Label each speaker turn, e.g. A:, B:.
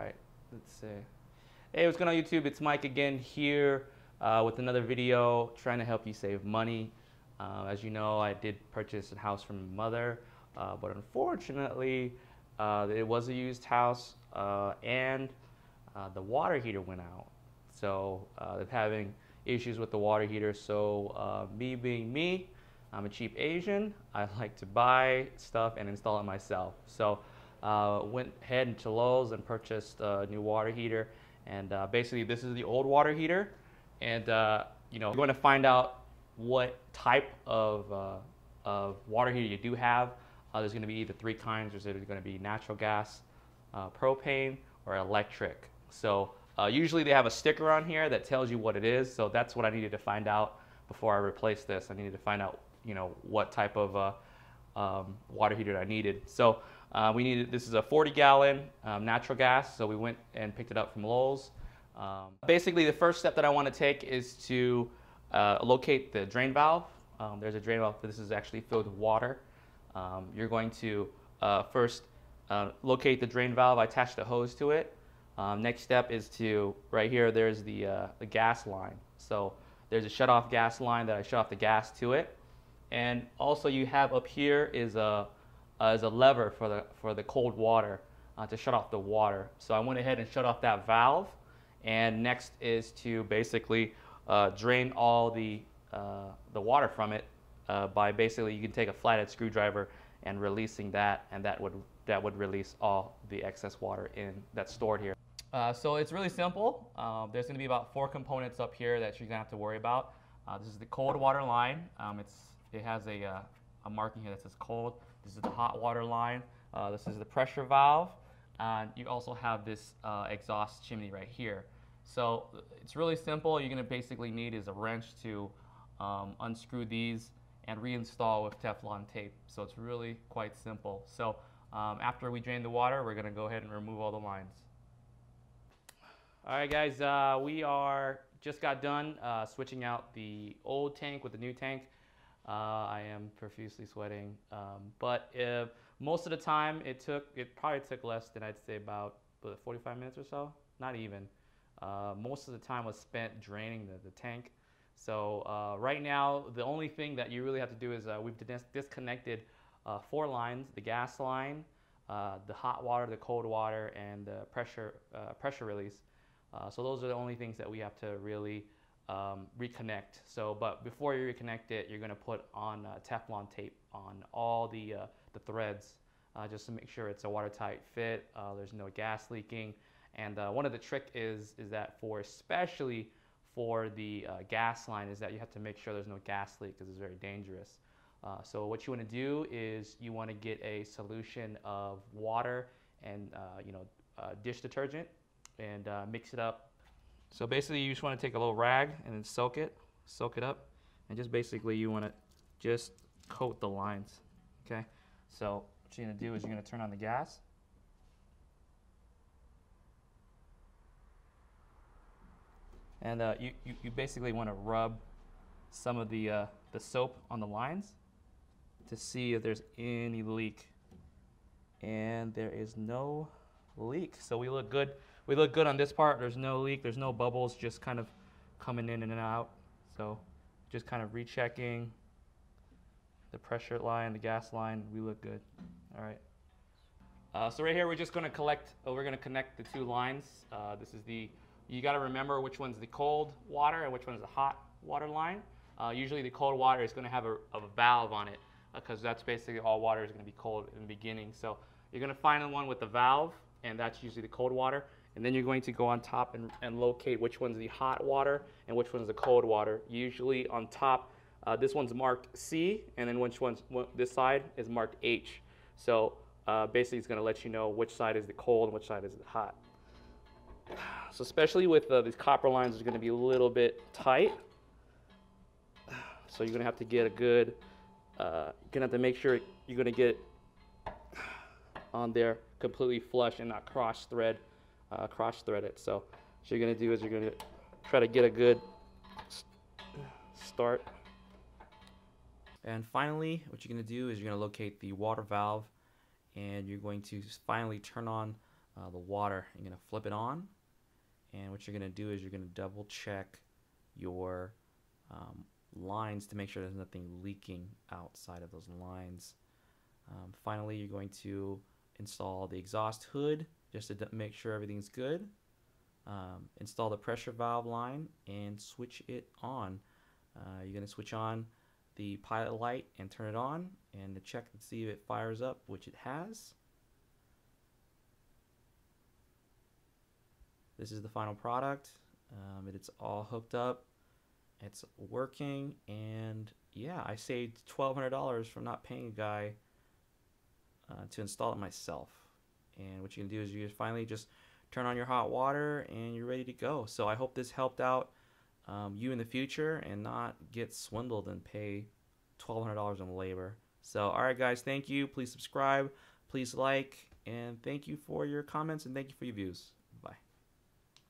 A: Alright, let's see. Hey, what's going on YouTube? It's Mike again here with another video trying to help you save money. As you know, I did purchase a house from my mother, but unfortunately, it was a used house and the water heater went out. So they're having issues with the water heater. So me being me, I'm a cheap Asian. I like to buy stuff and install it myself. So went ahead into Lowe's and purchased a new water heater. And basically, this is the old water heater. And you're going to find out what type of water heater you do have. There's going to be either three kinds. There's either going to be natural gas, propane, or electric. So usually they have a sticker on here that tells you what it is. So that's what I needed to find out before I replaced this. I needed to find out, what type of water heater I needed. So this is a 40-gallon natural gas. So we went and picked it up from Lowe's. Basically, the first step that I want to take is to locate the drain valve. There's a drain valve. This is actually filled with water. You're going to first locate the drain valve. I attached a hose to it. Next step is to, right here, there's the gas line. So there's a shut-off gas line that I shut off the gas to it. And also you have up here is a lever for the cold water to shut off the water. So I went ahead and shut off that valve. And next is to basically drain all the water from it by basically, you can take a flathead screwdriver and releasing that, and that would release all the excess water that's stored here. So it's really simple. There's going to be about 4 components up here that you're going to have to worry about. This is the cold water line. It has a marking here that says cold. This is the hot water line. This is the pressure valve. And you also have this exhaust chimney right here. So it's really simple. You're going to basically need is a wrench to unscrew these and reinstall with Teflon tape. So it's really quite simple. So after we drain the water, we're going to go ahead and remove all the lines. All right, guys, we just got done switching out the old tank with the new tank. I am profusely sweating, but most of the time it probably took less than, I'd say, about 45 minutes or so. Not even. Most of the time was spent draining the tank. So right now, the only thing that you really have to do is we've disconnected 4 lines: the gas line, the hot water, the cold water, and the pressure release. So those are the only things that we have to really reconnect. So, but before you reconnect it, you're going to put on Teflon tape on all the threads, just to make sure it's a watertight fit. There's no gas leaking. And one of the trick is that especially for the gas line, is that you have to make sure there's no gas leak, because it's very dangerous. So what you want to do is you want to get a solution of water and dish detergent and mix it up. So basically you just want to take a little rag and then soak it up, and just basically you want to just coat the lines. Okay, so what you're going to do is you're going to turn on the gas. And you basically want to rub some of the soap on the lines to see if there's any leak. And there is no leak. So we look good. We look good on this part. There's no leak. There's no bubbles just kind of coming in and out. So just kind of rechecking the pressure line, the gas line. We look good. All right. So right here we're just going to connect the 2 lines. You got to remember which one's the cold water and which one's the hot water line. Usually the cold water is going to have a valve on it, because that's basically all water is going to be cold in the beginning. So you're going to find the one with the valve, and that's usually the cold water. And then you're going to go on top and locate which one's the hot water and which one's the cold water. Usually on top, this one's marked C, and then this side is marked H. So basically it's going to let you know which side is the cold and which side is the hot. So especially with these copper lines, it's going to be a little bit tight. So you're going to have to get a good, you're going to have to make sure you're going to get it on there completely flush and not cross thread it. So what you're going to do is you're going to try to get a good start. And finally, what you're going to do is you're going to locate the water valve, and you're going to finally turn on
B: the water. You're going to flip it on, and what you're going to do is you're going to double check your lines to make sure there's nothing leaking outside of those lines. Finally, you're going to install the exhaust hood just to make sure everything's good. Install the pressure valve line and switch it on. You're going to switch on the pilot light and turn it on and to check and see if it fires up, which it has. This is the final product. It's all hooked up. It's working, and yeah, I saved $1,200 from not paying a guy to install it myself. And what you can do is you finally just turn on your hot water and you're ready to go. So I hope this helped out you in the future and not get swindled and pay $1,200 on labor. So alright guys, thank you. Please subscribe, please like, and thank you for your comments and thank you for your views.